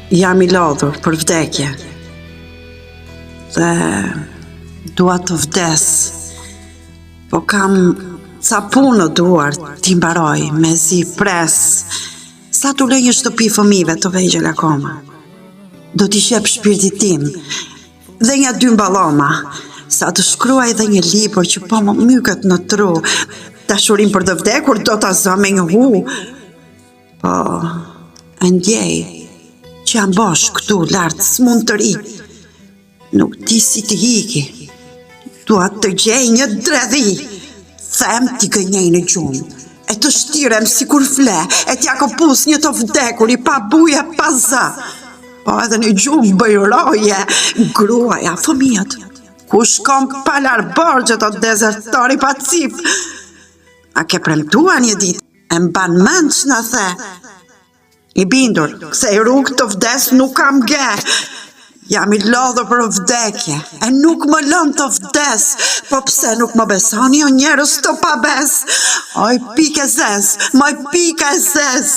Jam I lodhur për vdekje dhe dua të vdes, po kam ca punë në duar t'i mbaroj me zi pres, sa t'u lej një shtëpi fëmijëve të vegjël akoma. Do t'i shep shpirtit tim dhe një 2 balloma, sa të shkruaj dhe një libër që po më myket në tru, dashurin për të vdekur do t'a zë me një hu, po e ndjej që jam bosh këtu lartë s'mund të ri, nuk di si t'i hiki, dua të gjej një dredhi, them t'i gënjej në gjumë, e të shtirem si kur fle, e t'ja këpus një të vdekur I pa buje pa zë, po edhe në gjumë bëjroje, gruaja, fëmijët, ku shkom pa larborgjët o dezertori pa cip. A ke premtua një dit, e mban mend që në the. I bindur, se I rrugë të vdes nuk kam ge. Jam I lodhur për vdekje, e nuk më lën të vdes, po pse nuk më besoni o njerëz të pabes? Oj pike zez, moj pike zez.